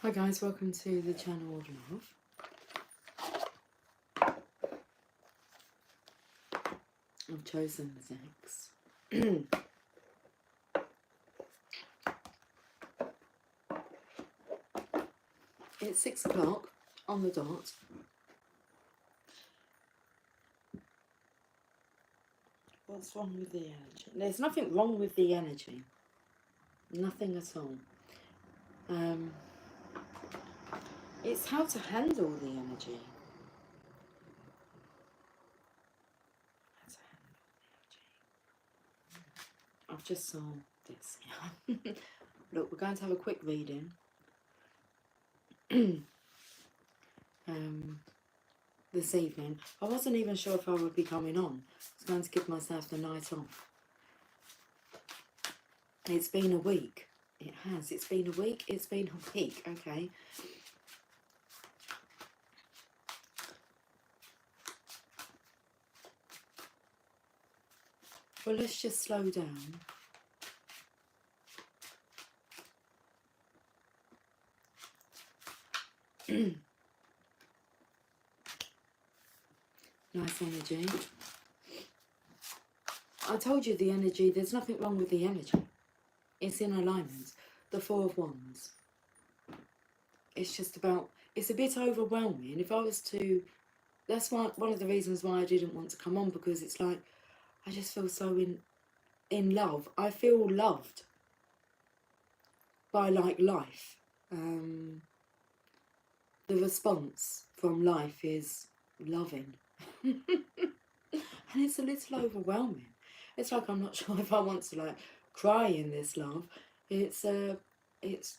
Hi guys, welcome to the channel of love. I've chosen the decks. It's 6 o'clock on the dot. What's wrong with the energy? There's nothing wrong with the energy. Nothing at all. It's how to handle the energy. I've just saw this. Look, we're going to have a quick reading. This evening. I wasn't even sure if I would be coming on. I was going to give myself the night off. It's been a week. It has. It's been a week. It's been a week. Okay. Well, let's just slow down. Nice energy. I told you the energy, there's nothing wrong with the energy. It's in alignment. The Four of Wands. It's just about, it's a bit overwhelming. If I was to, that's one of the reasons why I didn't want to come on, because it's like, I just feel so in love. I feel loved by like life. The response from life is loving. And it's a little overwhelming. It's like I'm not sure if I want to like cry in this love. It's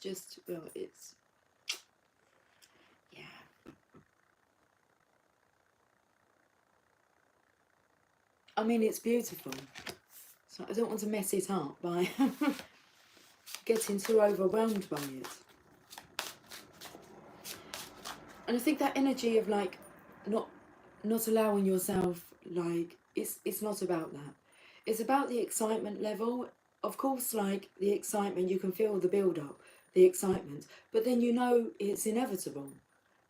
just, well, it's, yeah. I mean, it's beautiful. So I don't want to mess it up by getting too overwhelmed by it. And I think that energy of like not allowing yourself, like, it's not about that. It's about the excitement level. Of course, like the excitement, you can feel the build up, the excitement, but then you know it's inevitable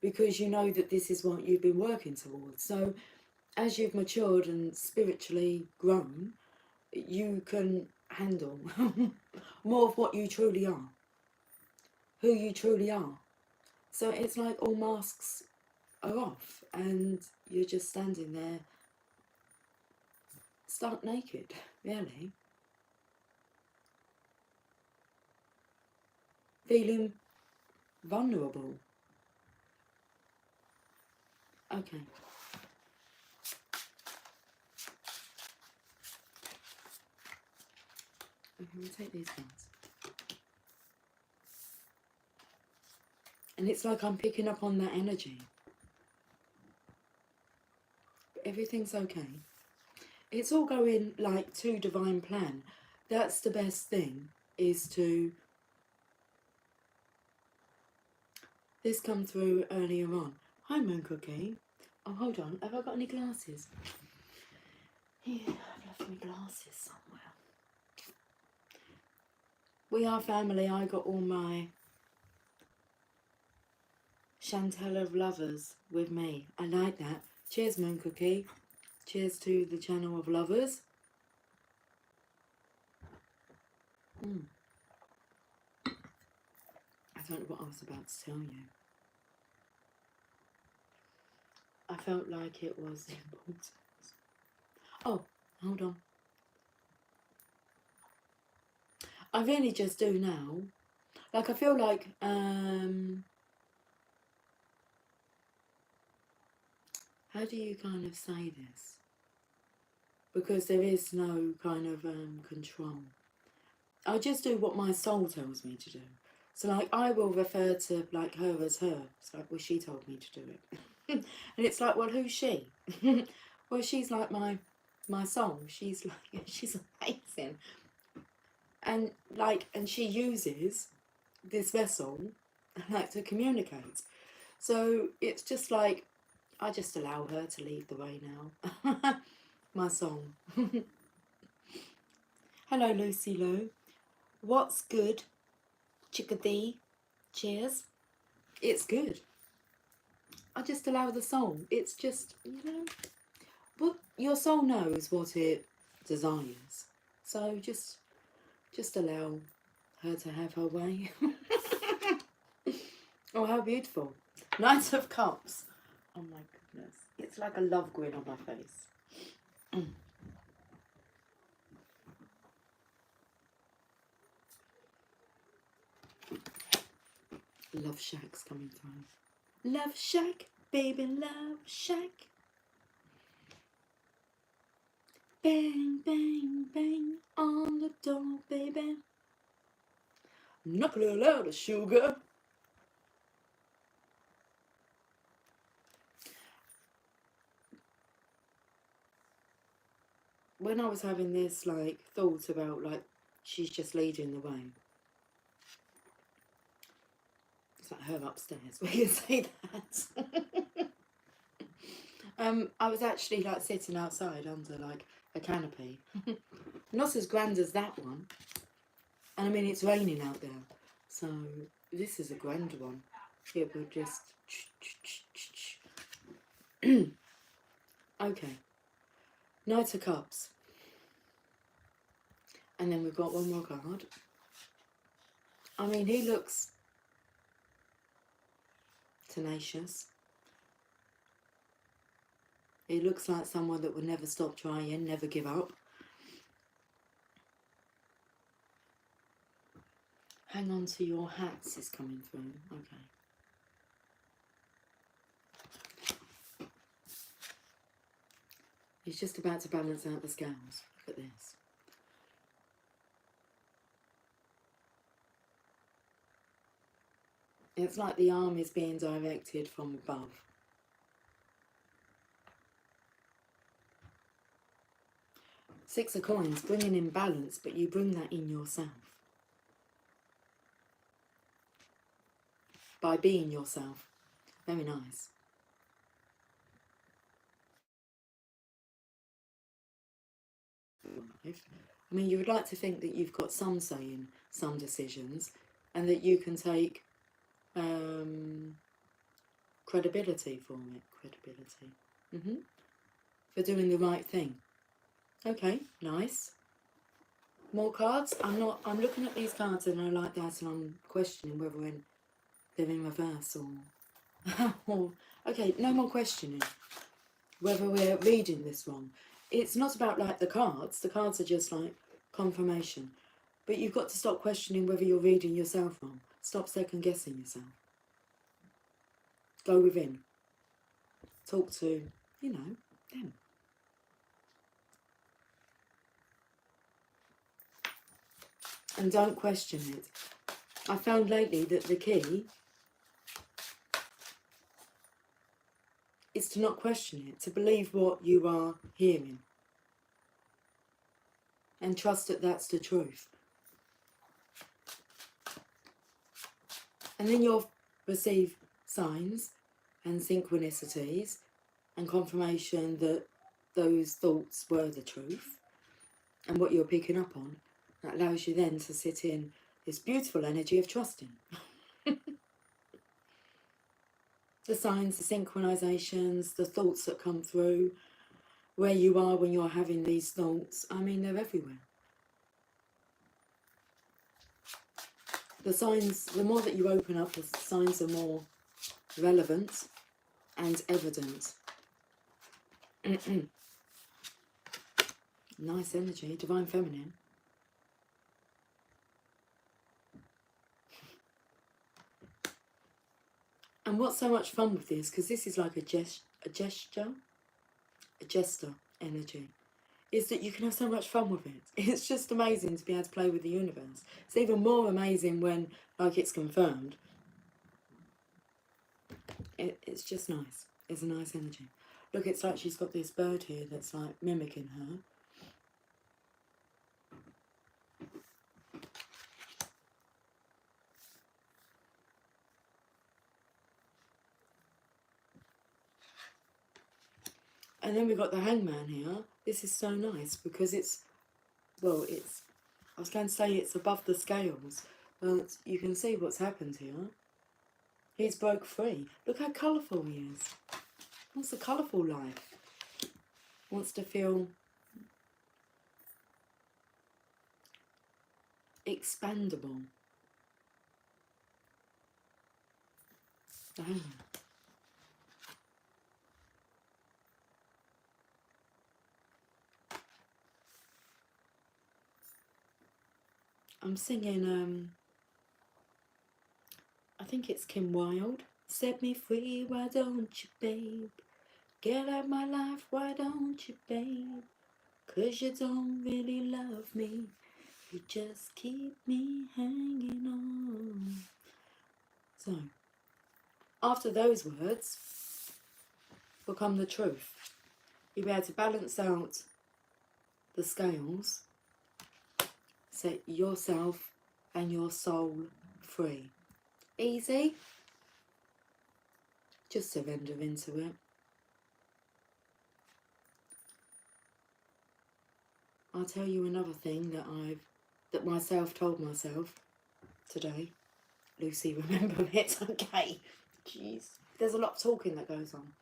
because you know that this is what you've been working towards. So as you've matured and spiritually grown, you can handle more of what you truly are, who you truly are. So it's like all masks are off and you're just standing there stark naked, really. Feeling vulnerable. Okay. Okay, we'll take these ones. And it's like I'm picking up on that energy. Everything's okay. It's all going like to divine plan. That's the best thing, is to... This come through earlier on. Hi, Moon Cookie. Oh, hold on. Have I got any glasses? Yeah, I've left my glasses somewhere. We are family. I got all my Chantel of Lovers with me. I like that. Cheers, Moon Cookie. Cheers to the channel of lovers. I don't know what I was about to tell you. I felt like it was important. Oh, hold on. I really just do now. Like, I feel like, how do you kind of say this? Because there is no kind of control. I just do what my soul tells me to do. So, like, I will refer to, like, her as her. It's like, well, she told me to do it. And it's like, well, who's she? Well, she's like my soul. She's like, she's amazing. And, like, and she uses this vessel, like, to communicate. So, it's just like, I just allow her to lead the way now. My song. Hello, Lucy Lou. What's good, chickadee? Cheers. it's good. I just allow the soul. It's just, you know, but your soul knows what it desires. So just allow her to have her way. Oh, how beautiful. Knight of Cups. Oh my goodness. It's like a love grin on my face. Love Shack's coming through. Love Shack, baby, Love Shack. Bang, bang, bang on the door, baby. Knock a little out of sugar. When I was having this like thought about like she's just leading the way. It's like her upstairs. We can say that. I was actually like sitting outside under like a canopy. Not as grand as that one. And I mean it's raining out there. So this is a grand one. It would just okay. Knight of Cups. And then we've got one more card. I mean, he looks tenacious. He looks like someone that would never stop trying, never give up. Hang on to your hats is coming through. Okay. He's just about to balance out the scales. Look at this. It's like the arm is being directed from above. Six of Coins, bringing in balance, but you bring that in yourself. By being yourself. Very nice. I mean, you would like to think that you've got some say in some decisions and that you can take credibility for it. Credibility. For doing the right thing. Okay, nice. More cards. I'm looking at these cards and I like that and I'm questioning whether they're in reverse or okay, no more questioning whether we're reading this wrong. It's not about like the cards are just like confirmation, but you've got to stop questioning whether you're reading yourself wrong. Stop second guessing yourself. Go within. Talk to, you know, them. And don't question it. I found lately that the key is to not question it, to believe what you are hearing. And trust that that's the truth. And then you'll receive signs and synchronicities and confirmation that those thoughts were the truth. And what you're picking up on, that allows you then to sit in this beautiful energy of trusting. The signs, the synchronizations, the thoughts that come through, where you are when you're having these thoughts, I mean, they're everywhere. The signs, the more that you open up, the signs are more relevant and evident. Nice energy, Divine Feminine. And what's so much fun with this, because this is like a jester energy, is that you can have so much fun with it. It's just amazing to be able to play with the universe. It's even more amazing when, like, it's confirmed. It's just nice. It's a nice energy. Look, it's like she's got this bird here that's like mimicking her. And then we've got the Hangman here. This is so nice because it's, well, it's, I was going to say it's above the scales, but you can see what's happened here. He's broke free. Look how colourful he is. Wants a colourful life. Wants to feel expandable. Damn. I'm singing, I think it's Kim Wilde. Set me free, why don't you, babe? Get out my life, why don't you, babe? 'Cause you don't really love me. You just keep me hanging on. So, after those words will come the truth. You'll be able to balance out the scales, set yourself and your soul free. Easy. Just surrender into it. I'll tell you another thing that myself told myself today. Lucy, remember it, okay? Jeez. There's a lot of talking that goes on.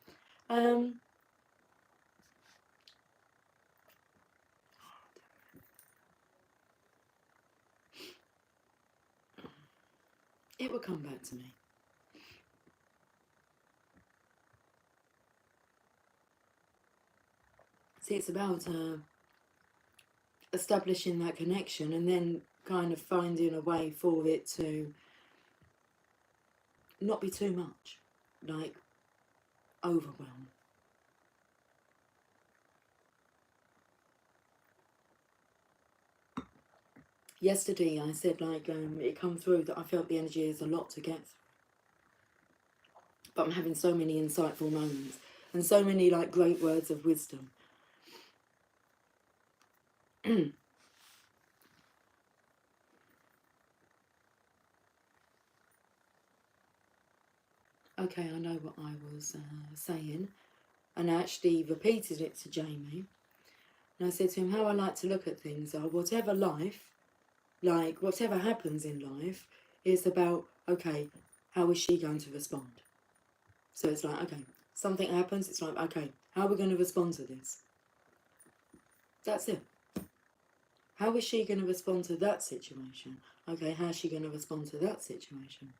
It will come back to me. See, it's about establishing that connection and then kind of finding a way for it to not be too much, like overwhelm. Yesterday I said it come through that I felt the energy is a lot to get through. But I'm having so many insightful moments and so many like great words of wisdom. Okay, I know what I was saying, and I actually repeated it to Jamie. And I said to him, how I like to look at things are whatever happens in life, is about, okay, how is she going to respond? So it's like, okay, something happens, it's like, okay, how are we going to respond to this? That's it. How is she going to respond to that situation? Okay, how is she going to respond to that situation?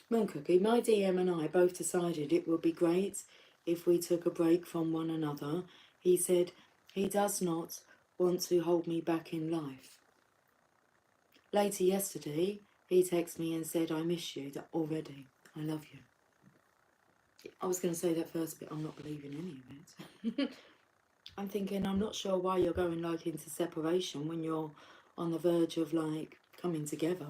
Moon Cookie, my DM and I both decided it would be great if we took a break from one another. He said he does not want to hold me back in life. Later yesterday, he texted me and said, I miss you already. I love you. I was going to say that first bit, I'm not believing any of it. I'm thinking, I'm not sure why you're going into separation when you're on the verge of coming together.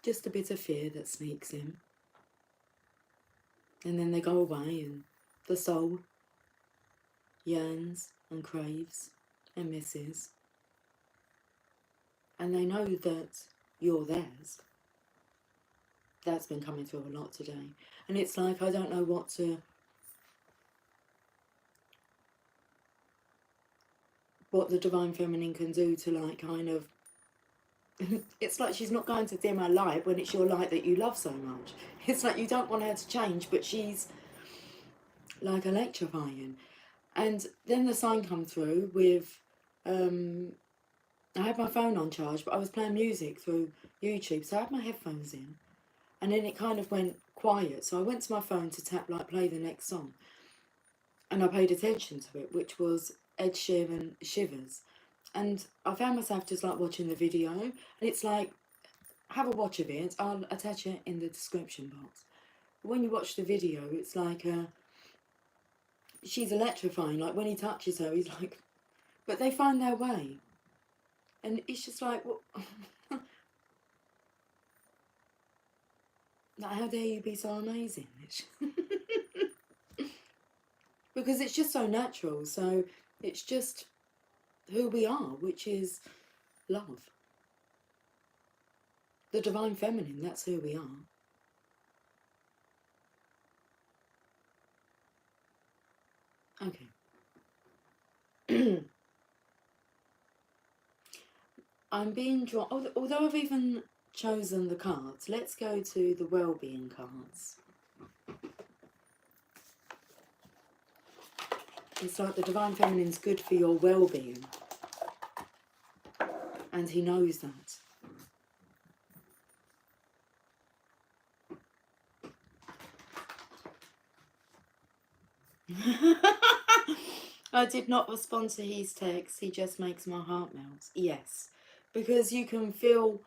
Just a bit of fear that sneaks in. And then they go away and the soul yearns and craves and misses. And they know that you're theirs. That's been coming through a lot today. And it's like, I don't know what the Divine Feminine can do to kind of it's like she's not going to dim her light when it's your light that you love so much. It's like you don't want her to change, but she's like electrifying. And then the sign come through with I had my phone on charge, but I was playing music through YouTube, so I had my headphones in, and then it kind of went quiet. So I went to my phone to tap play the next song, and I paid attention to it, which was Ed Sheeran Shivers. And I found myself just watching the video, and it's like, have a watch of it. I'll attach it in the description box. When you watch the video, it's like she's electrifying. Like when he touches her, he's like, but they find their way, and it's just like, what? Like, how dare you be so amazing? Because it's just so natural. So it's just who we are, which is love. The Divine Feminine, that's who we are. Okay. I'm being drawn, although I've even chosen the cards, let's go to the well-being cards. It's like the Divine Feminine's good for your well-being. And he knows that. I did not respond to his text. He just makes my heart melt. Yes. Because you can feel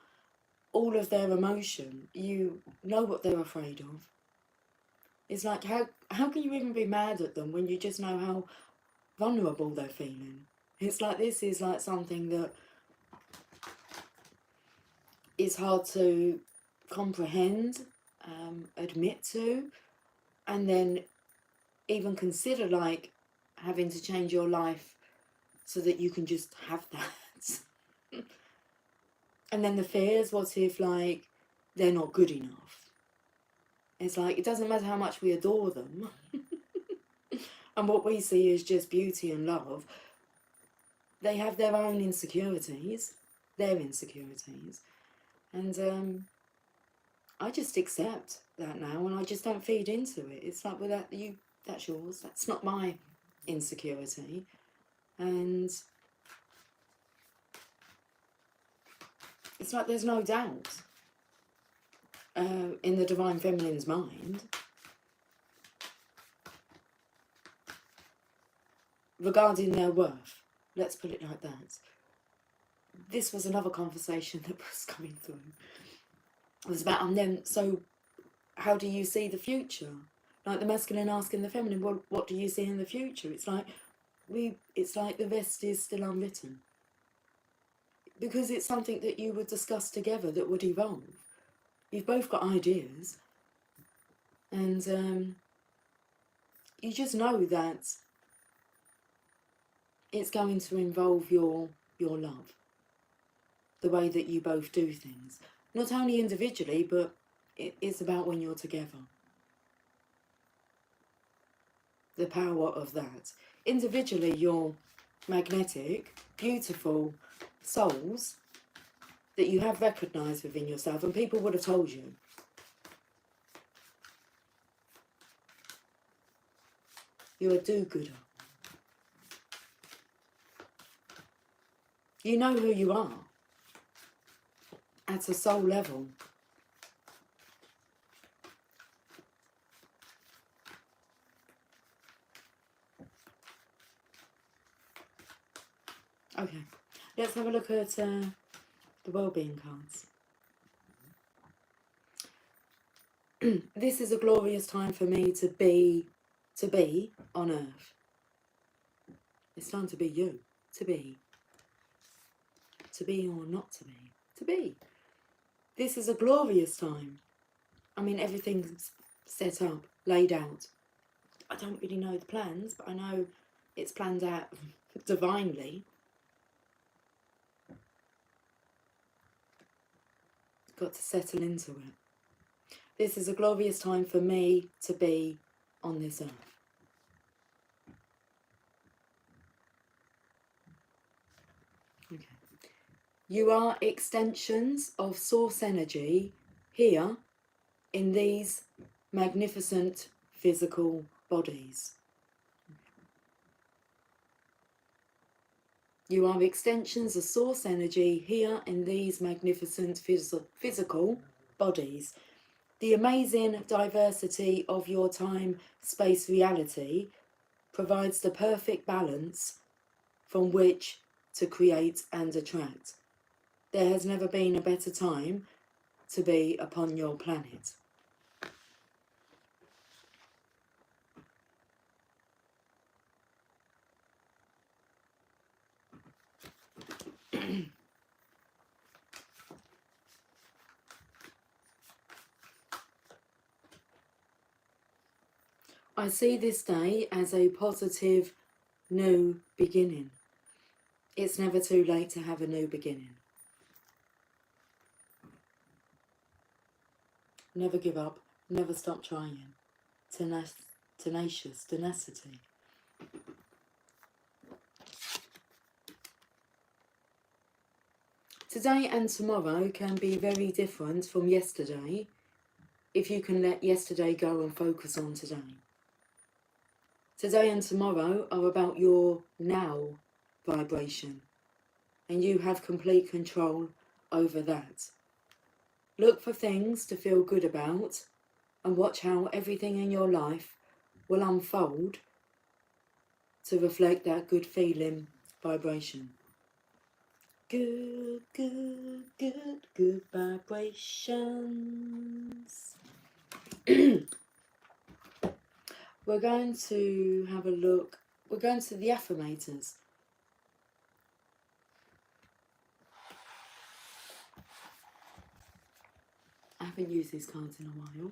all of their emotion. You know what they're afraid of. It's like, how can you even be mad at them when you just know how vulnerable they're feeling? It's like, this is like something that is hard to comprehend, admit to, and then even consider, like, having to change your life so that you can just have that. And then the fears, what if, like, they're not good enough? It's like, it doesn't matter how much we adore them and what we see is just beauty and love. They have their own insecurities, and I just accept that now, and I just don't feed into it. It's like, well, that's yours. That's not my insecurity. And it's like there's no doubt in the Divine Feminine's mind regarding their worth. Let's put it like that. This was another conversation that was coming through. It was about, and then, so how do you see the future? Like the masculine asking the feminine, well, what do you see in the future? It's like the rest is still unwritten. Because it's something that you would discuss together that would evolve. You've both got ideas. And you just know that it's going to involve your love. The way that you both do things. Not only individually, but it's about when you're together. The power of that. Individually, you're magnetic, beautiful souls that you have recognised within yourself, and people would have told you. You're a do-gooder. You know who you are at a soul level. Okay, let's have a look at the well-being cards. This is a glorious time for me to be on earth. It's time to be you. To be or not to be. To be. This is a glorious time. I mean, everything's set up, laid out. I don't really know the plans, but I know it's planned out divinely. Got to settle into it. This is a glorious time for me to be on this earth. Okay. You are extensions of source energy here in these magnificent physical bodies. You are extensions of source energy here in these magnificent physical bodies. The amazing diversity of your time-space reality provides the perfect balance from which to create and attract. There has never been a better time to be upon your planet. I see this day as a positive new beginning. It's never too late to have a new beginning. Never give up, never stop trying. Tenacious, tenacity. Today and tomorrow can be very different from yesterday if you can let yesterday go and focus on today. Today and tomorrow are about your now vibration, and you have complete control over that. Look for things to feel good about and watch how everything in your life will unfold to reflect that good feeling vibration. Good, good, good, good vibrations. We're going to have a look. We're going to the affirmators. I haven't used these cards in a while.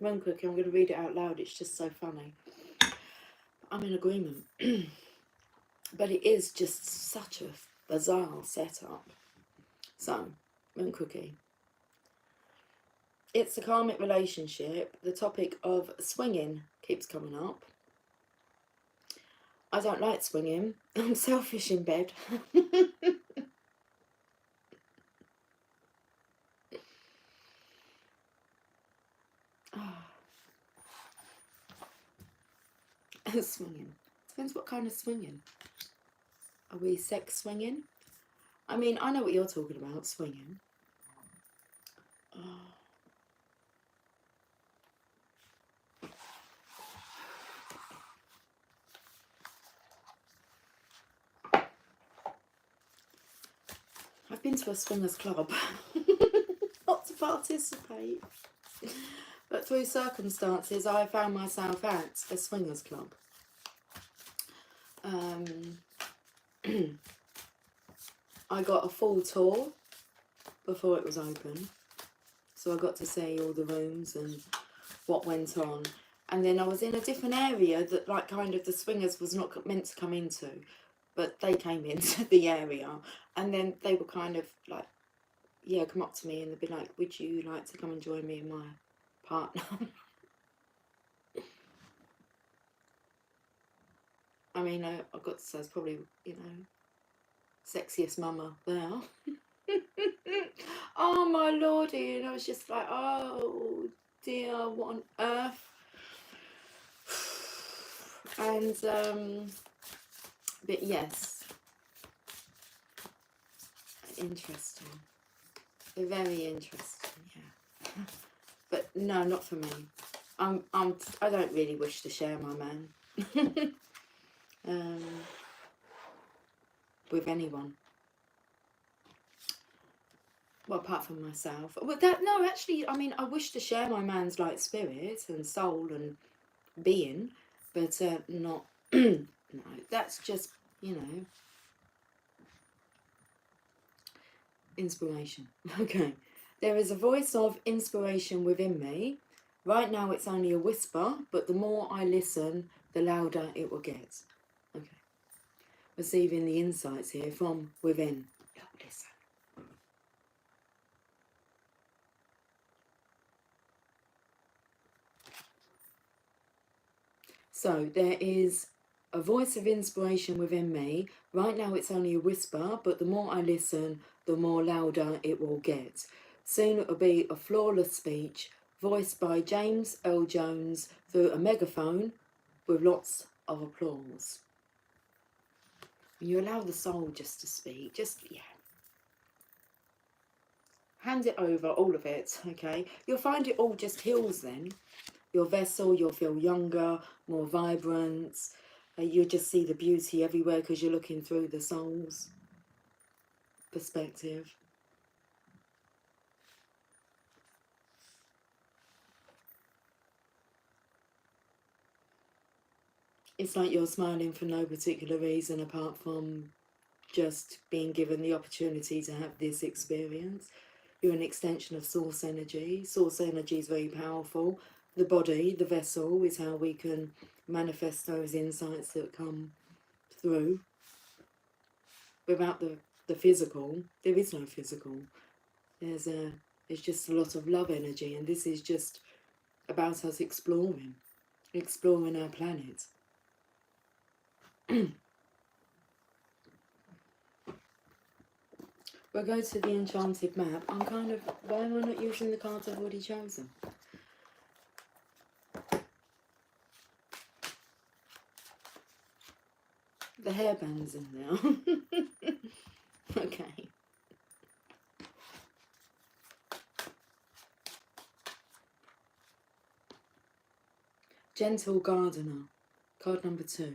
One quick, I'm going to read it out loud. It's just so funny. I'm in agreement. But it is just such a bizarre setup. So, Moon Cookie. It's a karmic relationship. The topic of swinging keeps coming up. I don't like swinging. I'm selfish in bed. Swinging. Depends what kind of swinging. Are we sex swinging? I mean, I know what you're talking about, swinging. I've been to a swingers club. Not to participate. But through circumstances, I found myself at a swingers club. I got a full tour before it was open, so I got to see all the rooms and what went on. And then I was in a different area that, like, kind of the swingers was not meant to come into, but they came into the area, and then they were kind of like, yeah, come up to me and they'd be like, would you like to come and join me and my partner? I mean, I got to say, it's probably, you know, sexiest mama there. Oh my lordy, and I was just like, oh dear, what on earth? And but yes, interesting, very interesting, yeah. But no, not for me. I don't really wish to share my man with anyone. Well, apart from myself. Well, no, actually, I mean, I wish to share my man's like spirit and soul and being, but not. No, that's just, you know, inspiration. Okay, there is a voice of inspiration within me. Right now, it's only a whisper, but the more I listen, the louder it will get. Okay, receiving the insights here from within. Listen. So there is a voice of inspiration within me. Right now it's only a whisper, but the more I listen, the more louder it will get. Soon it will be a flawless speech, voiced by James L. Jones through a megaphone with lots of applause. When you allow the soul just to speak, yeah. Hand it over, all of it, okay? You'll find it all just heals then. Your vessel, you'll feel younger, more vibrant. You'll just see the beauty everywhere because you're looking through the soul's perspective. It's like you're smiling for no particular reason apart from just being given the opportunity to have this experience. You're an extension of source energy. Source energy is very powerful. The body, the vessel, is how we can manifest those insights that come through. Without the the physical. There is no physical. It's just a lot of love energy, and this is just about us exploring our planet. We'll go to the enchanted map. I'm kind of, why am I not using the cards I've already chosen? The hairband's in there. Okay. Gentle Gardener, card number 2.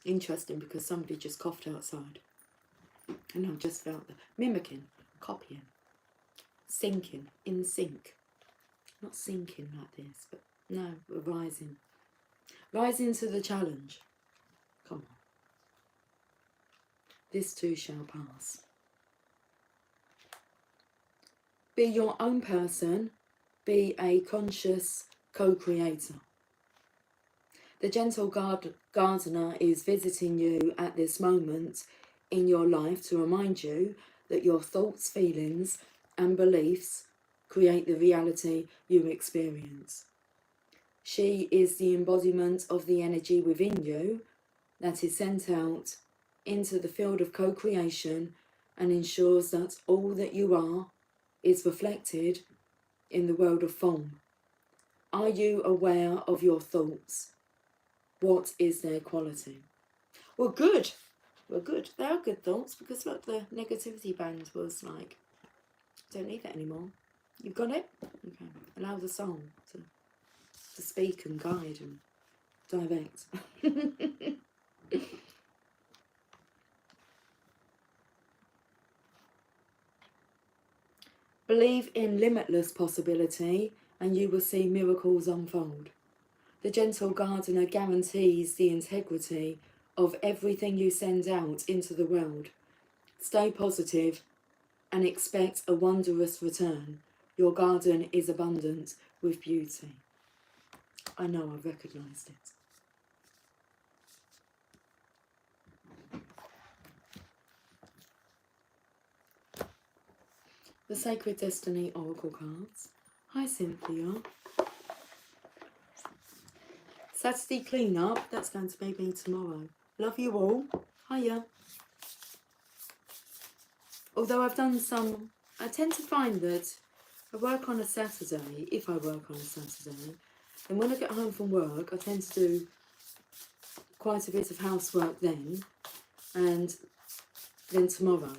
Interesting, because somebody just coughed outside. And I just felt the mimicking, copying, sinking, in sync. Not sinking like this, but no, we're rising. Rising to the challenge. Come on. This too shall pass. Be your own person. Be a conscious co-creator. The gentle gardener is visiting you at this moment in your life to remind you that your thoughts, feelings and beliefs create the reality you experience. She is the embodiment of the energy within you that is sent out into the field of co-creation and ensures that all that you are is reflected in the world of form. Are you aware of your thoughts? What is their quality? Well, good. Well, good. They are good thoughts, because look, the negativity band was like, don't need it anymore. You've got it? Okay. Allow the soul to speak and guide and direct. Believe in limitless possibility and you will see miracles unfold. The gentle gardener guarantees the integrity of everything you send out into the world. Stay positive and expect a wondrous return. Your garden is abundant with beauty. I know, I've recognised it. The Sacred Destiny Oracle cards. Hi Cynthia. Saturday clean-up, that's going to be me tomorrow. Love you all. Hiya. Although I've done some, I tend to find that I work on a Saturday, if I work on a Saturday, and when I get home from work, I tend to do quite a bit of housework then, and then tomorrow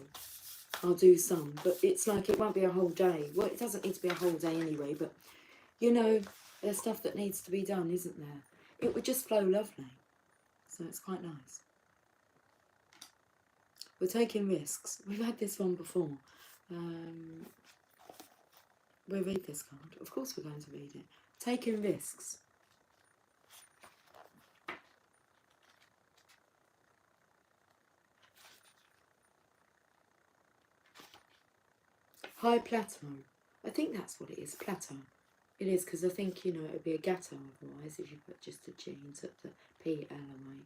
I'll do some, but it's like it won't be a whole day. Well, it doesn't need to be a whole day anyway, but you know, there's stuff that needs to be done, isn't there? It would just flow lovely, so it's quite nice. We're taking risks. We've had this one before. We'll read this card. Of course we're going to read it. Taking risks. High plateau. I think that's what it is, plateau. It is, because I think, you know, it would be a gateau otherwise if you put just a G and took the P-L away.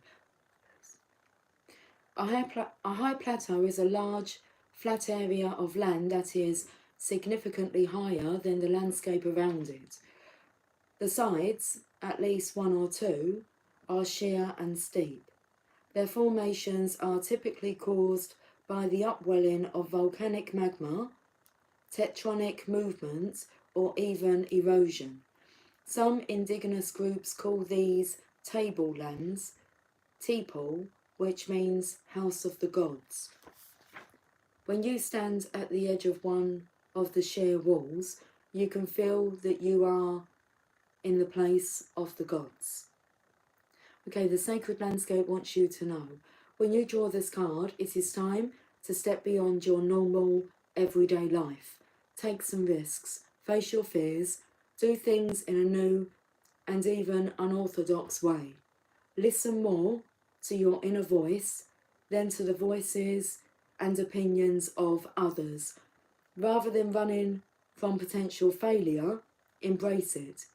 A high plateau is a large, flat area of land that is significantly higher than the landscape around it. The sides, at least one or two, are sheer and steep. Their formations are typically caused by the upwelling of volcanic magma, tectonic movements, or even erosion. Some indigenous groups call these tablelands Teepal, which means house of the gods. When you stand at the edge of one of the sheer walls, you can feel that you are in the place of the gods. Okay, the sacred landscape wants you to know, when you draw this card, it is time to step beyond your normal everyday life. Take some risks, face your fears, do things in a new and even unorthodox way. Listen more to your inner voice than to the voices and opinions of others. Rather than running from potential failure, embrace it.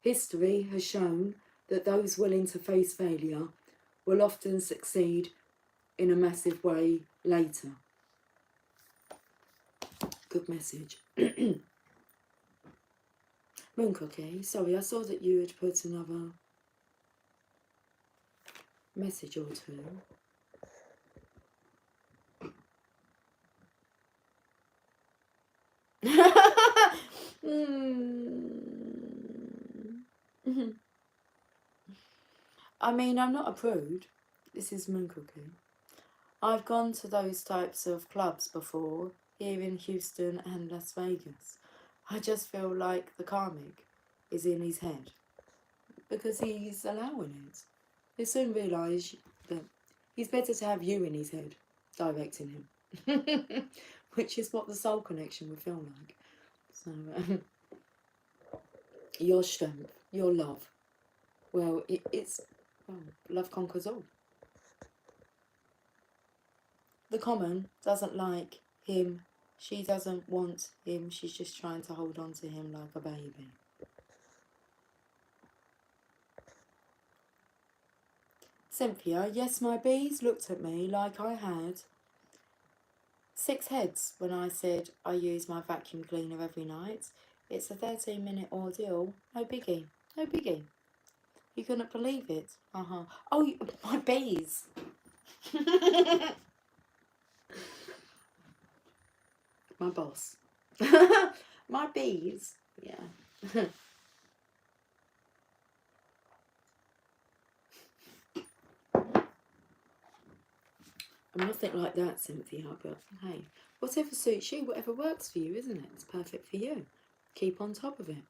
History has shown that those willing to face failure will often succeed in a massive way later. Good message. Moon Cookie, sorry, I saw that you had put another message or two. I mean, I'm not a prude. This is Moon Cookie. I've gone to those types of clubs before, here in Houston and Las Vegas. I just feel like the karmic is in his head because he's allowing it. He'll soon realise that he's better to have you in his head, directing him, which is what the soul connection would feel like. So, your strength, your love, well, love conquers all. The common doesn't like him. She doesn't want him. She's just trying to hold on to him like a baby. Cynthia, yes, my bees looked at me like I had 6 heads when I said I use my vacuum cleaner every night. It's a 13-minute ordeal. No biggie. No biggie. You couldn't believe it. Oh, my bees. My boss. My bees. Yeah. I'm nothing like that, Cynthia, but hey, whatever suits you, whatever works for you, isn't it? It's perfect for you. Keep on top of it.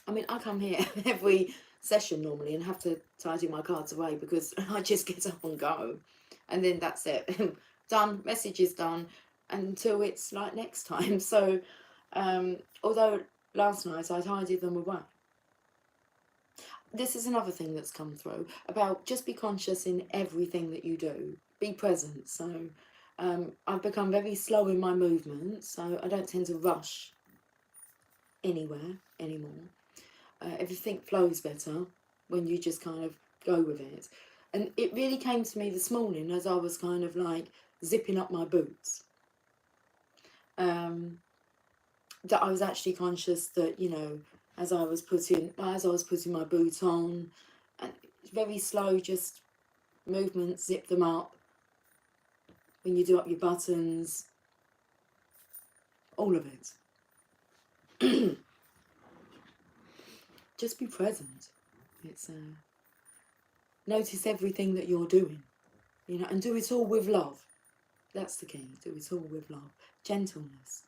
I mean, I come here every session normally and have to tidy my cards away because I just get up and go. And then that's it. Done. Message is done until it's like next time. So, although last night I tidied them away. This is another thing that's come through about just be conscious in everything that you do. Be present. So I've become very slow in my movements, so I don't tend to rush anywhere anymore. Everything flows better when you just kind of go with it. And it really came to me this morning as I was kind of like zipping up my boots. That I was actually conscious that, you know, as I was putting my boot on, and very slow, just movements, zip them up. When you do up your buttons, all of it. Just be present. It's notice everything that you're doing, you know, and do it all with love. That's the key. Do it all with love, gentleness.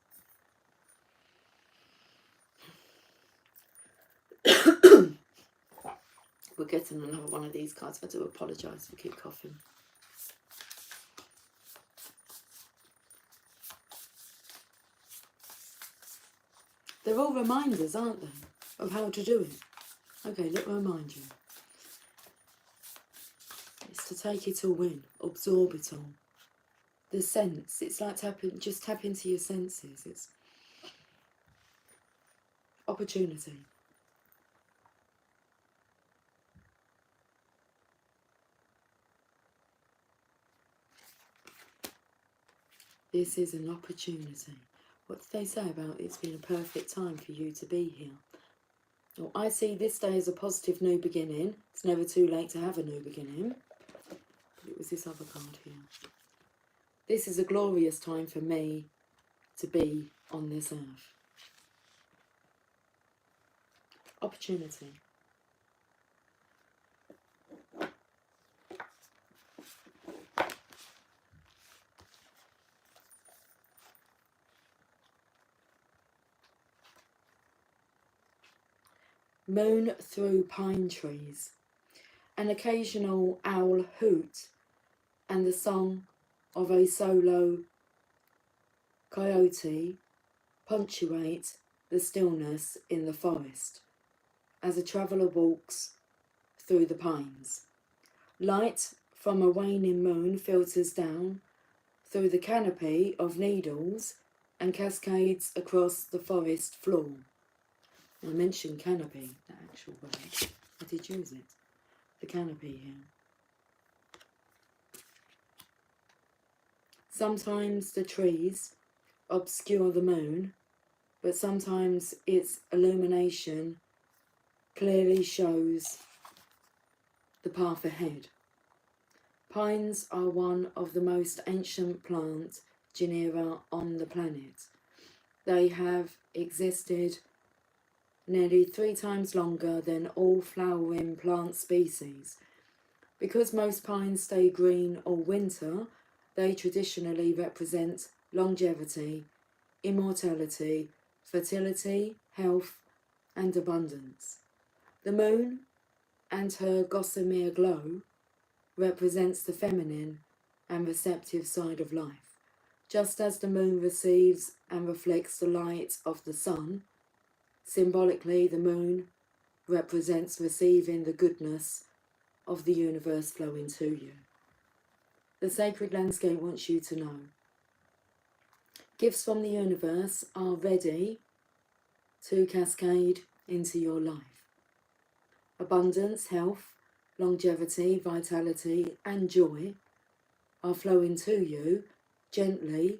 We're getting another one of these cards. I do apologise for keep coughing. They're all reminders, aren't they, of how to do it. Okay, let me remind you. It's to take it all in, absorb it all. The sense, it's like just tap into your senses. It's opportunity. This is an opportunity. What did they say about it's been a perfect time for you to be here? Well, I see this day as a positive new beginning. It's never too late to have a new beginning. But it was this other card here. This is a glorious time for me to be on this earth. Opportunity. Moon through pine trees. An occasional owl hoot and the song of a solo coyote punctuate the stillness in the forest as a traveller walks through the pines. Light from a waning moon filters down through the canopy of needles and cascades across the forest floor. I mentioned canopy, the actual word. I did use it. The canopy here. Sometimes the trees obscure the moon, but sometimes its illumination clearly shows the path ahead. Pines are one of the most ancient plant genera on the planet. They have existed nearly 3 times longer than all flowering plant species. Because most pines stay green all winter, they traditionally represent longevity, immortality, fertility, health, and abundance. The moon and her gossamer glow represents the feminine and receptive side of life. Just as the moon receives and reflects the light of the sun, symbolically the moon represents receiving the goodness of the universe flowing to you. The sacred landscape wants you to know. Gifts from the universe are ready to cascade into your life. Abundance, health, longevity, vitality, and joy are flowing to you gently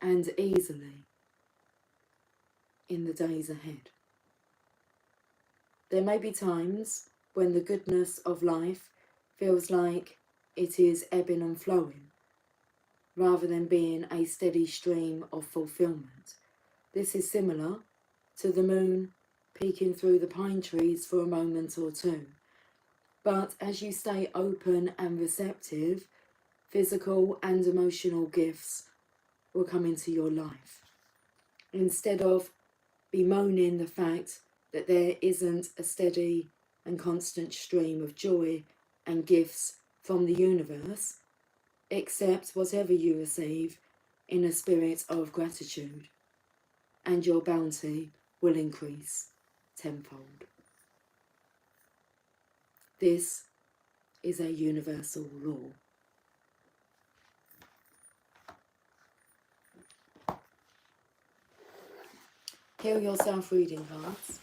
and easily in the days ahead. There may be times when the goodness of life feels like it is ebbing and flowing, rather than being a steady stream of fulfillment. This is similar to the moon peeking through the pine trees for a moment or two. But as you stay open and receptive, physical and emotional gifts will come into your life. Instead of bemoaning the fact that there isn't a steady and constant stream of joy and gifts from the universe, accept whatever you receive in a spirit of gratitude, and your bounty will increase tenfold. This is a universal law. Heal yourself reading cards.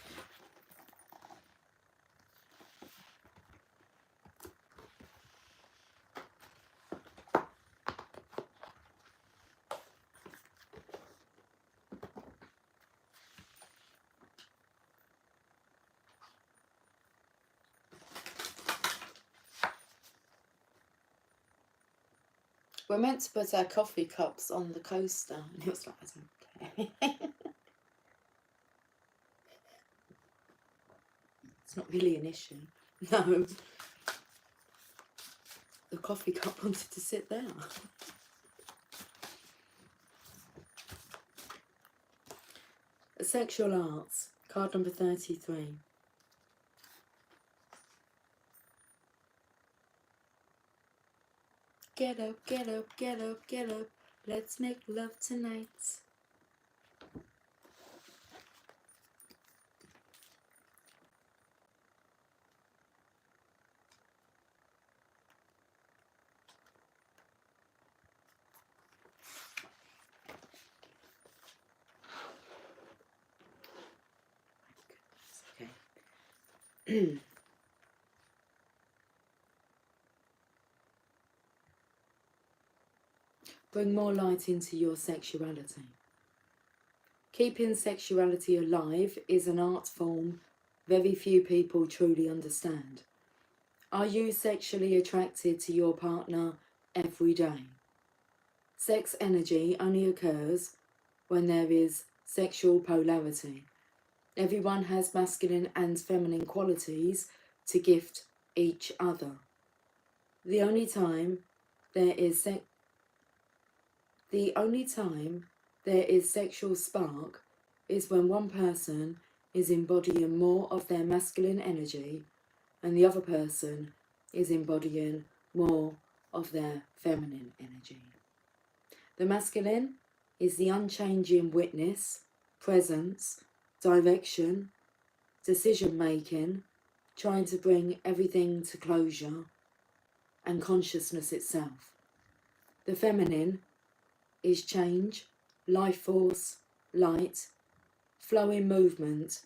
We're meant to put our coffee cups on the coaster, and it was like, I don't care. It's not really an issue. No. The coffee cup wanted to sit there. Sexual arts, card number 33. Get up, get up, get up, get up. Let's make love tonight. Okay. Bring more light into your sexuality. Keeping sexuality alive is an art form very few people truly understand. Are you sexually attracted to your partner every day? Sex energy only occurs when there is sexual polarity. Everyone has masculine and feminine qualities to gift each other. The only time there is sexual spark is when one person is embodying more of their masculine energy and the other person is embodying more of their feminine energy. The masculine is the unchanging witness, presence, direction, decision making, trying to bring everything to closure, and consciousness itself. The feminine is change, life force, light, flowing movement,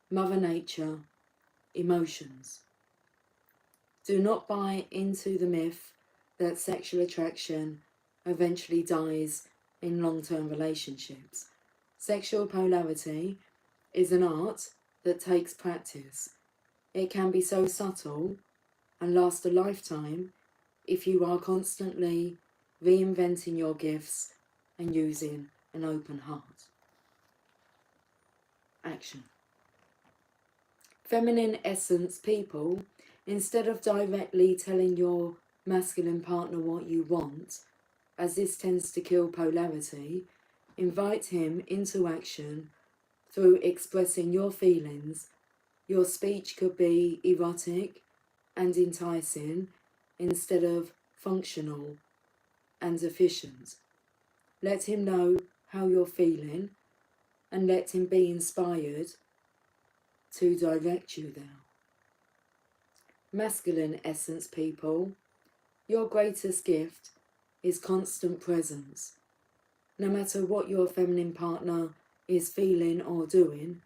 Mother Nature, emotions. Do not buy into the myth that sexual attraction eventually dies in long-term relationships. Sexual polarity is an art that takes practice. It can be so subtle and last a lifetime if you are constantly reinventing your gifts and using an open heart. Action. Feminine essence people, instead of directly telling your masculine partner what you want, as this tends to kill polarity, invite him into action through expressing your feelings. Your speech could be erotic and enticing instead of functional and efficient. Let him know how you're feeling and let him be inspired to direct you there. Masculine essence people, your greatest gift is constant presence. No matter what your feminine partner is feeling or doing,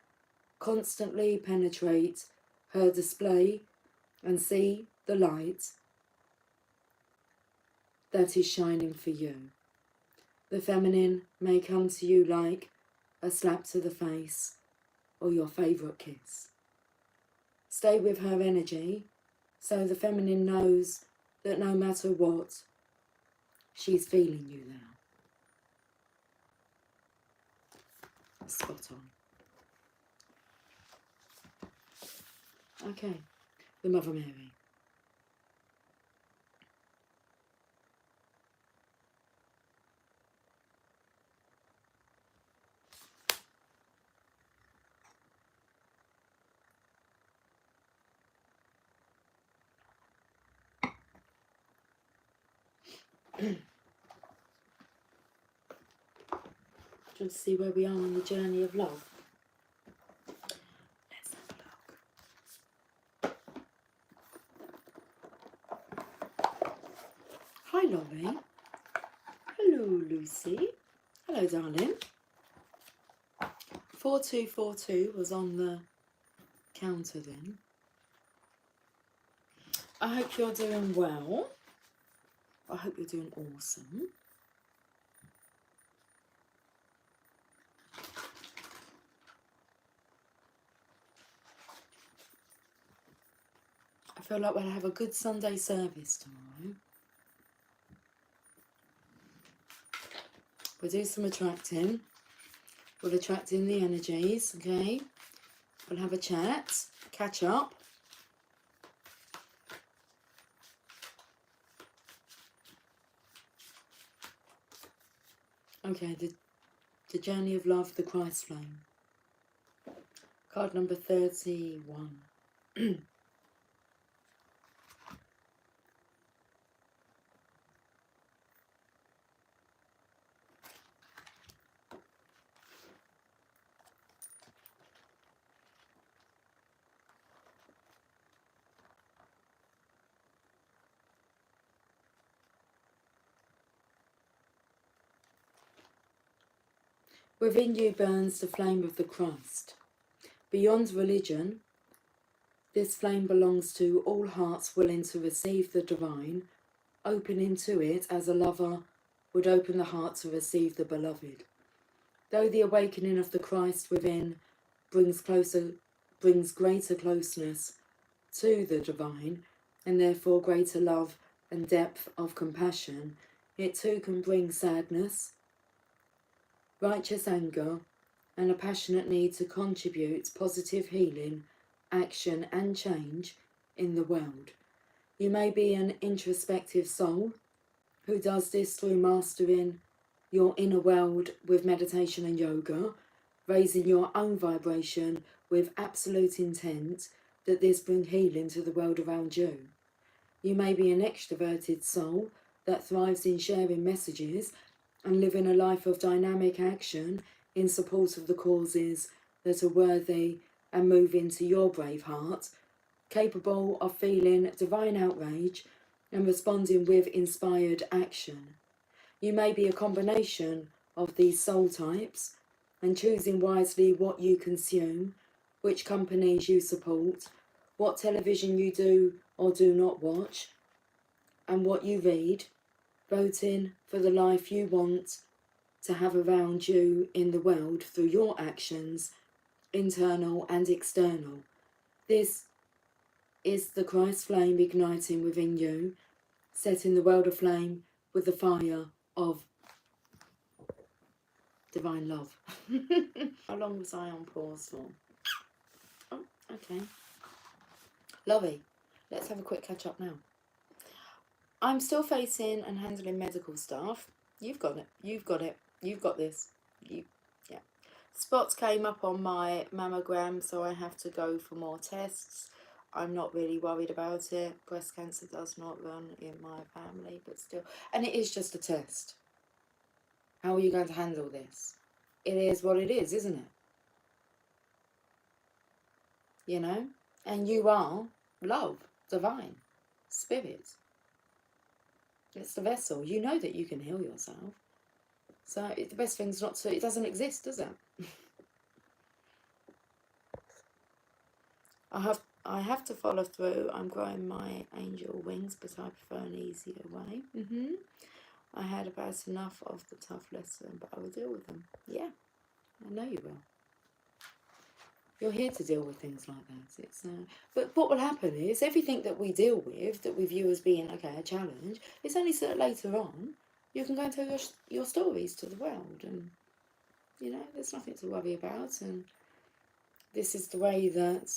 constantly penetrate her display and see the light that is shining for you. The feminine may come to you like a slap to the face or your favourite kiss. Stay with her energy so the feminine knows that no matter what, she's feeling you now. Spot on. Okay, the Mother Mary. Just see where we are on the journey of love. Let's have a look. Hi Laurie. Hello Lucy. Hello darling. 4242 was on the counter then. I hope you're doing well. I hope you're doing awesome. I feel like we'll have a good Sunday service tomorrow. We'll do some attracting. We'll attract in the energies, okay? We'll have a chat, catch up. Okay, the journey of love, the Christ flame. Card number 31. Within you burns the flame of the Christ. Beyond religion, this flame belongs to all hearts willing to receive the divine, opening to it as a lover would open the heart to receive the beloved. Though the awakening of the Christ within brings greater closeness to the divine, and therefore greater love and depth of compassion, it too can bring sadness, righteous anger, and a passionate need to contribute positive healing, action and change in the world. You may be an introspective soul who does this through mastering your inner world with meditation and yoga, raising your own vibration with absolute intent that this bring healing to the world around you. You may be an extroverted soul that thrives in sharing messages and living a life of dynamic action in support of the causes that are worthy and move into your brave heart, capable of feeling divine outrage and responding with inspired action. You may be a combination of these soul types, and choosing wisely what you consume, which companies you support, what television you do or do not watch, and what you read, voting for the life you want to have around you in the world through your actions, internal and external. This is the Christ flame igniting within you, setting the world aflame with the fire of divine love. How long was I on pause for? Oh, okay. Lovely. Let's have a quick catch up now. I'm still facing and handling medical stuff. You've got it. You've got it. You've got this. Yeah. Spots came up on my mammogram, so I have to go for more tests. I'm not really worried about it. Breast cancer does not run in my family, but still. And it is just a test. How are you going to handle this? It is what it is, isn't it? You know? And you are love, divine, spirit. It's the vessel. You know that you can heal yourself. So the best thing's not to... It doesn't exist, does it? I have to follow through. I'm growing my angel wings, but I prefer an easier way. I had about enough of the tough lesson, but I will deal with them. Yeah, I know you will. You're here to deal with things like that. It's but what will happen is everything that we deal with, that we view as being a challenge, it's only so that later on you can go and tell your stories to the world, and you know there's nothing to worry about. And this is the way that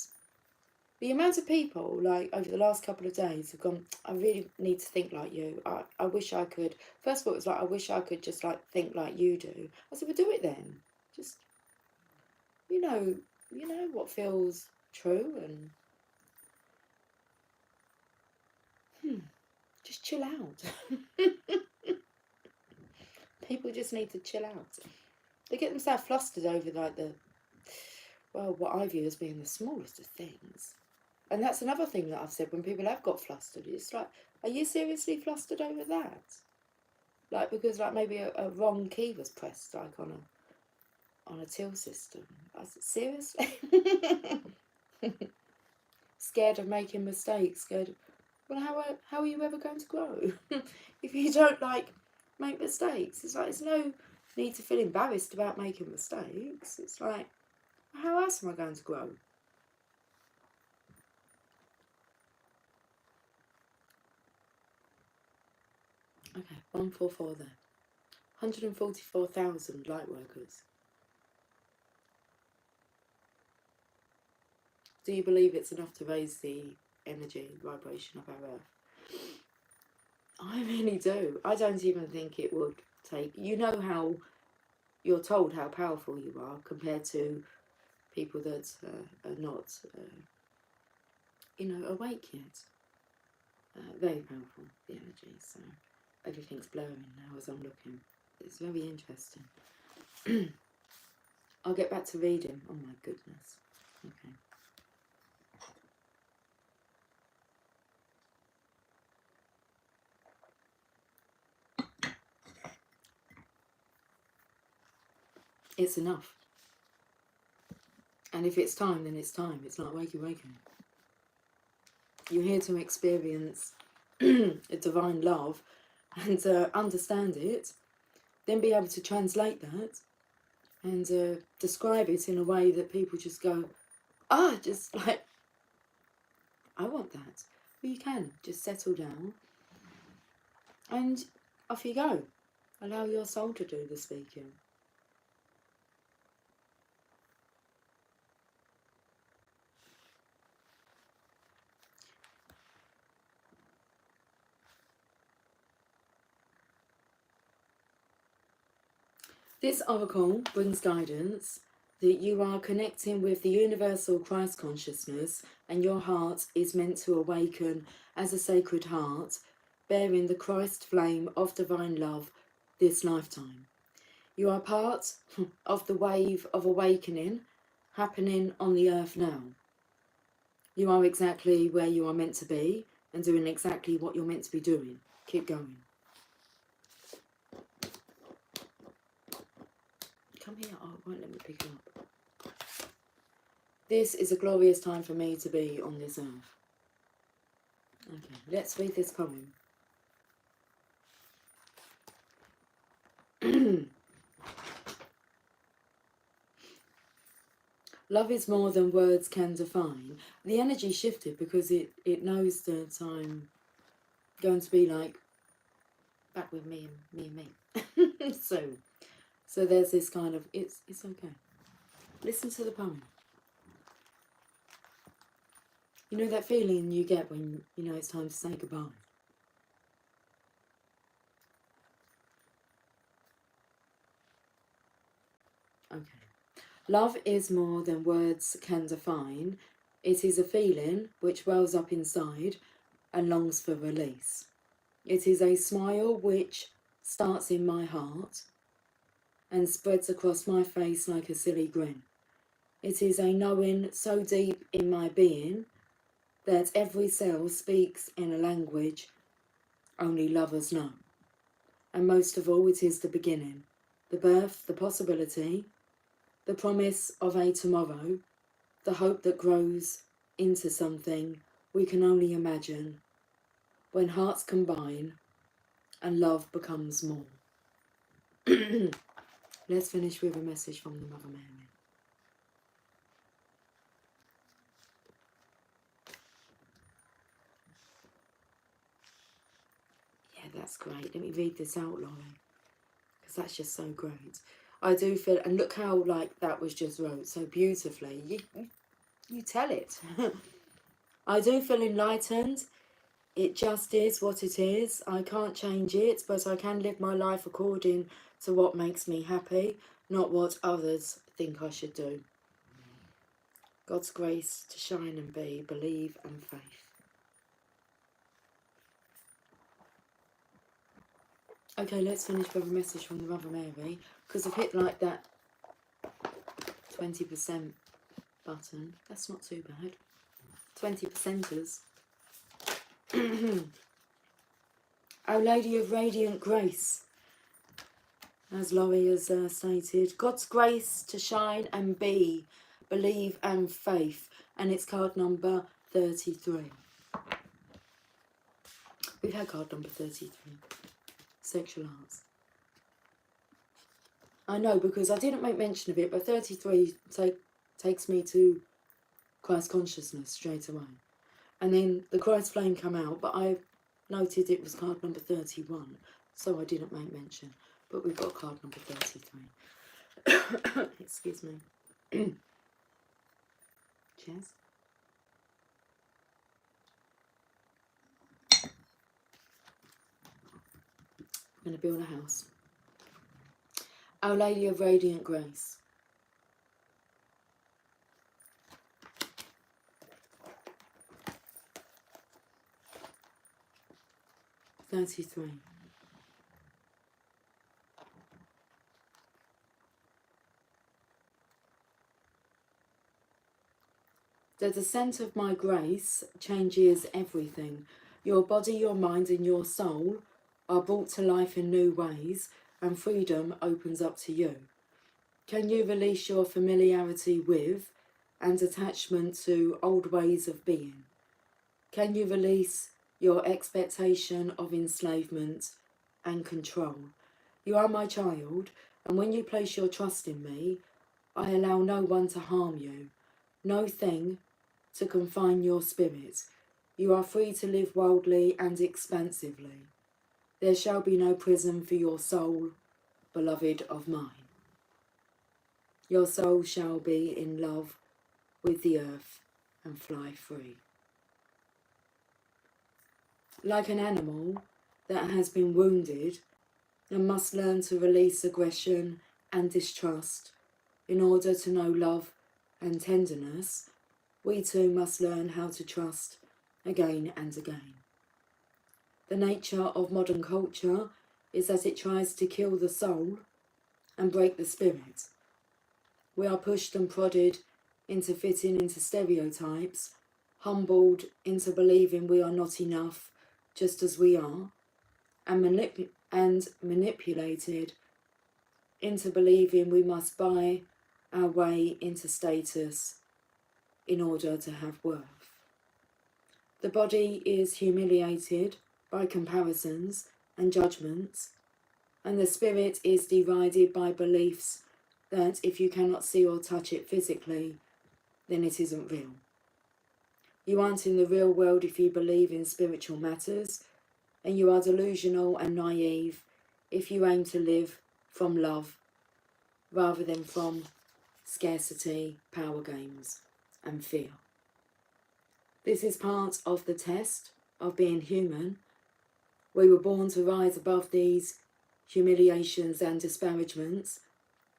the amount of people, like, over the last couple of days have gone, I really need to think like you. I wish I could. First of all, it was like, I wish I could just, like, think like you do. I said, well, do it then. Just, you know what feels true, and just chill out. People just need to chill out. They get themselves flustered over, like, what I view as being the smallest of things. And that's another thing that I've said when people have got flustered. It's like, are you seriously flustered over that? Like, because, like, maybe a wrong key was pressed, like, on a till system. I said, seriously? Scared of making mistakes, scared of... Well, how are you ever going to grow? If you don't, like, make mistakes. It's like, there's no need to feel embarrassed about making mistakes. It's like, how else am I going to grow? Okay, 144 there. 144,000 light workers. Do you believe it's enough to raise the energy, vibration of our Earth? I really do. I don't even think it would take... You know how you're told how powerful you are compared to people that are not, awake yet. Very powerful, the energy. So everything's blurring now as I'm looking. It's very interesting. I'll get back to reading. Oh my goodness. Okay. It's enough. And if it's time, then it's time. It's not wakey wakey. You're here to experience a divine love and understand it, then be able to translate that and describe it in a way that people just go, just like, I want that. Well, you can just settle down and off you go. Allow your soul to do the speaking. This oracle brings guidance that you are connecting with the universal Christ consciousness, and your heart is meant to awaken as a sacred heart, bearing the Christ flame of divine love this lifetime. You are part of the wave of awakening happening on the earth now. You are exactly where you are meant to be and doing exactly what you're meant to be doing. Keep going. Come here. Oh, it won't let me pick it up. This is a glorious time for me to be on this earth. Okay, let's read this poem. Love is more than words can define. The energy shifted because it knows that I'm going to be like back with me and me. so there's this kind of it's okay. Listen to the poem. You know that feeling you get when you know it's time to say goodbye. Okay. Love is more than words can define. It is a feeling which wells up inside and longs for release. It is a smile which starts in my heart and spreads across my face like a silly grin. It is a knowing so deep in my being that every cell speaks in a language only lovers know. And most of all, it is the beginning, the birth, the possibility, the promise of a tomorrow, the hope that grows into something we can only imagine when hearts combine and love becomes more. Let's finish with a message from the Mother Mary. Yeah, that's great. Let me read this out, Laurie, because that's just so great. I do feel, and look how like that was just wrote so beautifully. You tell it. I do feel enlightened. It just is what it is. I can't change it, but I can live my life according to what makes me happy, not what others think I should do. God's grace to shine and be, believe and faith. Okay, let's finish with a message from the Mother Mary, because I've hit like that 20% button. That's not too bad. 20%ers. Our Lady of Radiant Grace, as Laurie has stated, God's grace to shine and be, believe and faith, and it's card number 33. We've had card number 33, sexual arts. I know, because I didn't make mention of it, but 33 takes me to Christ consciousness straight away. And then the Christ flame come out, but I noted it was card number 31, so I didn't make mention. But we've got card number 33. Excuse me. Cheers. I'm going to build a house. Our Lady of Radiant Grace. $33. The descent of my grace changes everything. Your body, your mind and your soul are brought to life in new ways, and freedom opens up to you. Can you release your familiarity with and attachment to old ways of being? Can you release your expectation of enslavement and control? You are my child, and when you place your trust in me, I allow no one to harm you, no thing to confine your spirit. You are free to live wildly and expansively. There shall be no prison for your soul, beloved of mine. Your soul shall be in love with the earth and fly free. Like an animal that has been wounded and must learn to release aggression and distrust in order to know love and tenderness, we too must learn how to trust again and again. The nature of modern culture is that it tries to kill the soul and break the spirit. We are pushed and prodded into fitting into stereotypes, humbled into believing we are not enough just as we are, and manipulated into believing we must buy our way into status in order to have worth. The body is humiliated by comparisons and judgments, and the spirit is divided by beliefs that if you cannot see or touch it physically, then it isn't real. You aren't in the real world if you believe in spiritual matters, and you are delusional and naive if you aim to live from love rather than from scarcity, power games, and fear. This is part of the test of being human. We were born to rise above these humiliations and disparagements,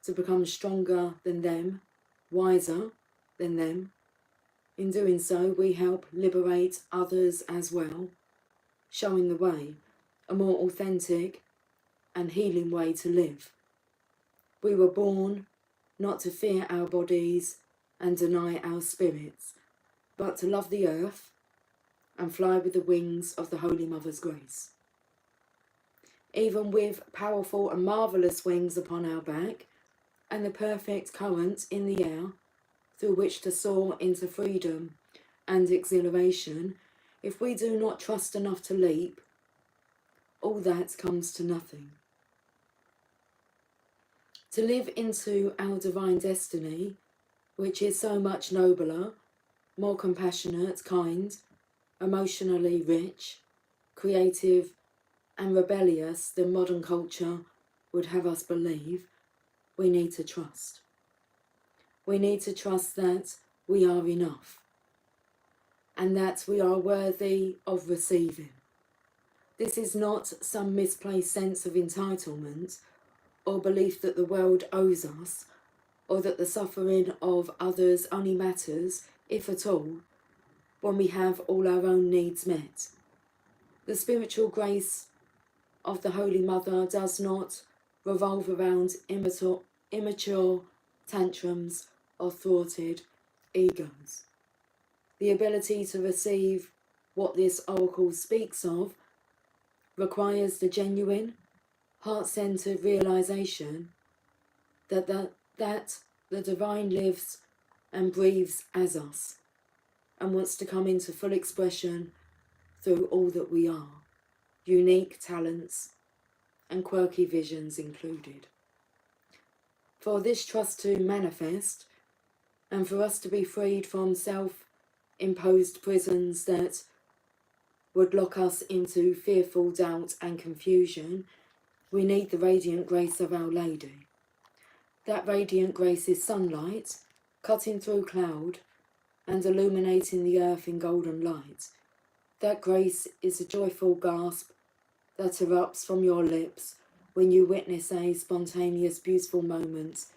to become stronger than them, wiser than them. In doing so, we help liberate others as well, showing the way, a more authentic and healing way to live. We were born not to fear our bodies and deny our spirits, but to love the earth and fly with the wings of the Holy Mother's grace. Even with powerful and marvellous wings upon our back and the perfect current in the air through which to soar into freedom and exhilaration, if we do not trust enough to leap, all that comes to nothing. To live into our divine destiny, which is so much nobler, more compassionate, kind, emotionally rich, creative, and rebellious than modern culture would have us believe, we need to trust. We need to trust that we are enough and that we are worthy of receiving. This is not some misplaced sense of entitlement or belief that the world owes us, or that the suffering of others only matters, if at all, when we have all our own needs met. The spiritual grace of the Holy Mother does not revolve around immature tantrums or thwarted egos. The ability to receive what this oracle speaks of requires the genuine, heart-centered realization that the divine lives and breathes as us and wants to come into full expression through all that we are, unique talents and quirky visions included. For this trust to manifest and for us to be freed from self-imposed prisons that would lock us into fearful doubt and confusion, we need the radiant grace of Our Lady. That radiant grace is sunlight, cutting through cloud and illuminating the earth in golden light. That grace is a joyful gasp that erupts from your lips when you witness a spontaneous, beautiful moment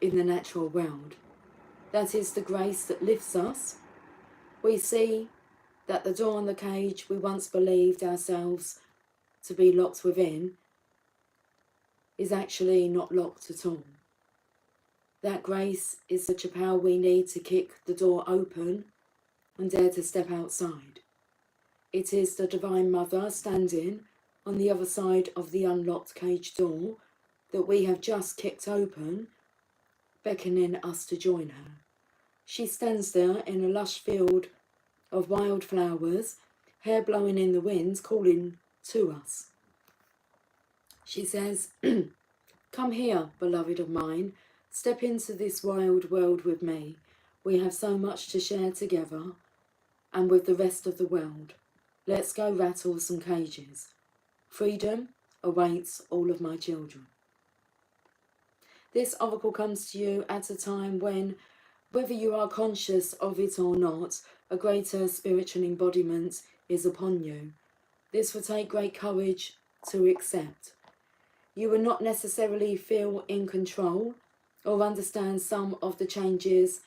in the natural world. That is the grace that lifts us. We see that the door on the cage we once believed ourselves to be locked within is actually not locked at all. That grace is such a power we need to kick the door open and dare to step outside. It is the Divine Mother standing on the other side of the unlocked cage door that we have just kicked open, beckoning us to join her. She stands there in a lush field of wild flowers, hair blowing in the wind, calling to us. She says, "Come here, beloved of mine, step into this wild world with me. We have so much to share together and with the rest of the world. Let's go rattle some cages. Freedom awaits all of my children." This oracle comes to you at a time when, whether you are conscious of it or not, a greater spiritual embodiment is upon you. This will take great courage to accept. You will not necessarily feel in control or understand some of the changes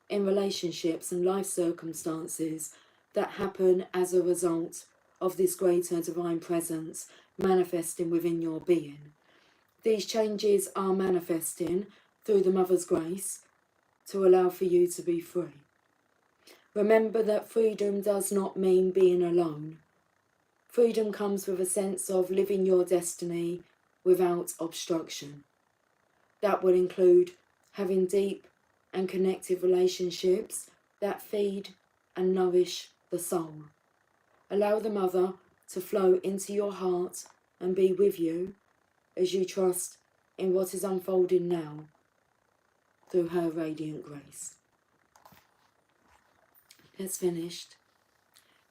in relationships and life circumstances that happen as a result of this greater divine presence manifesting within your being. These changes are manifesting through the Mother's grace to allow for you to be free. Remember that freedom does not mean being alone. Freedom comes with a sense of living your destiny without obstruction. That will include having deep and connected relationships that feed and nourish the soul. Allow the Mother to flow into your heart and be with you as you trust in what is unfolding now through her radiant grace. It's finished.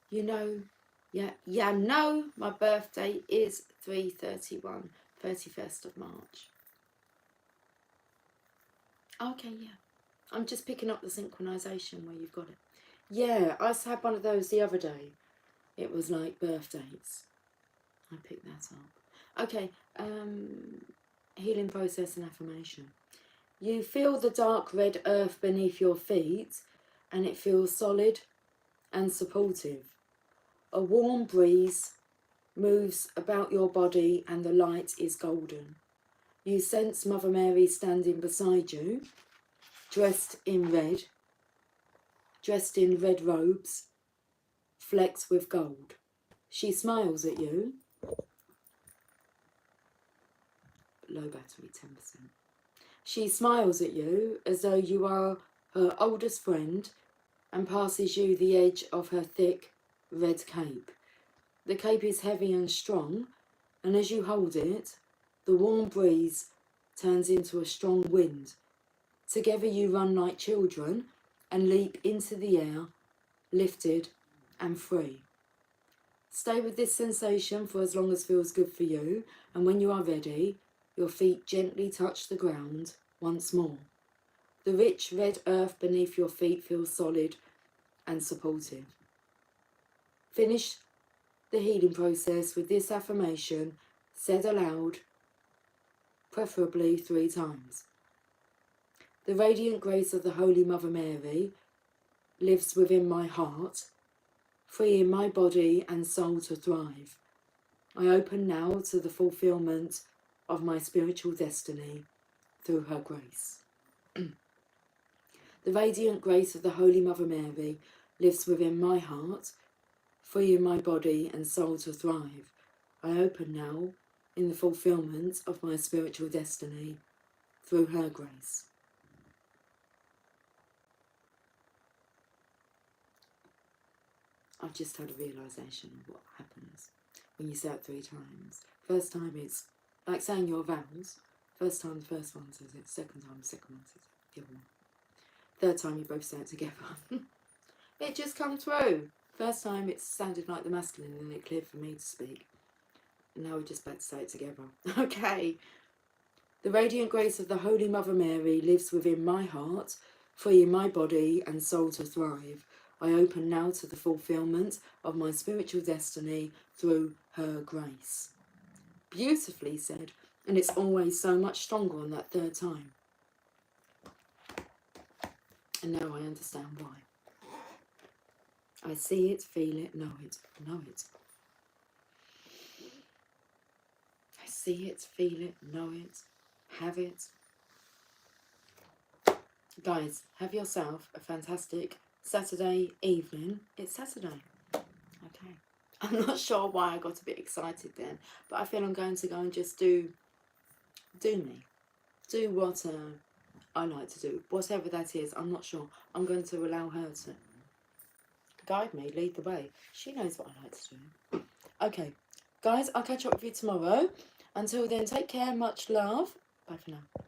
You know, my birthday is 3/31, 31st of March. Okay, yeah. I'm just picking up the synchronization where you've got it. Yeah, I had one of those the other day. It was like birthdays. I picked that up. Okay, healing process and affirmation. You feel the dark red earth beneath your feet and it feels solid and supportive. A warm breeze moves about your body and the light is golden. You sense Mother Mary standing beside you, dressed in red robes, flecked with gold. She smiles at you. Low battery, 10%. She smiles at you as though you are her oldest friend and passes you the edge of her thick red cape. The cape is heavy and strong, and as you hold it, the warm breeze turns into a strong wind. Together you run like children and leap into the air, lifted and free. Stay with this sensation for as long as feels good for you, and when you are ready, your feet gently touch the ground once more. The rich red earth beneath your feet feels solid and supportive. Finish the healing process with this affirmation said aloud, preferably 3 times. The radiant grace of the Holy Mother Mary lives within my heart, freeing my body and soul to thrive. I open now to the fulfillment of my spiritual destiny through her grace. The radiant grace of the Holy Mother Mary lives within my heart, freeing my body and soul to thrive. I open now in the fulfillment of my spiritual destiny through her grace. I've just had a realisation of what happens when you say it 3 times. First time it's like saying your vows. First time the first one says it, second time the second one says it, the other one. Third time you both say it together. It just come through. First time it sounded like the masculine and then it cleared for me to speak. And now we're just about to say it together. Okay. The radiant grace of the Holy Mother Mary lives within my heart, freeing my body and soul to thrive. I open now to the fulfillment of my spiritual destiny through her grace. Beautifully said, and it's always so much stronger on that 3rd time. And now I understand why. I see it, feel it, know it, know it. I see it, feel it, know it, have it. Guys, have yourself a fantastic Saturday evening. It's Saturday. Okay. I'm not sure why I got a bit excited then, but I feel I'm going to go and just do me. Do what I like to do. Whatever that is, I'm not sure. I'm going to allow her to guide me, lead the way. She knows what I like to do. Okay. Guys, I'll catch up with you tomorrow. Until then, take care. Much love. Bye for now.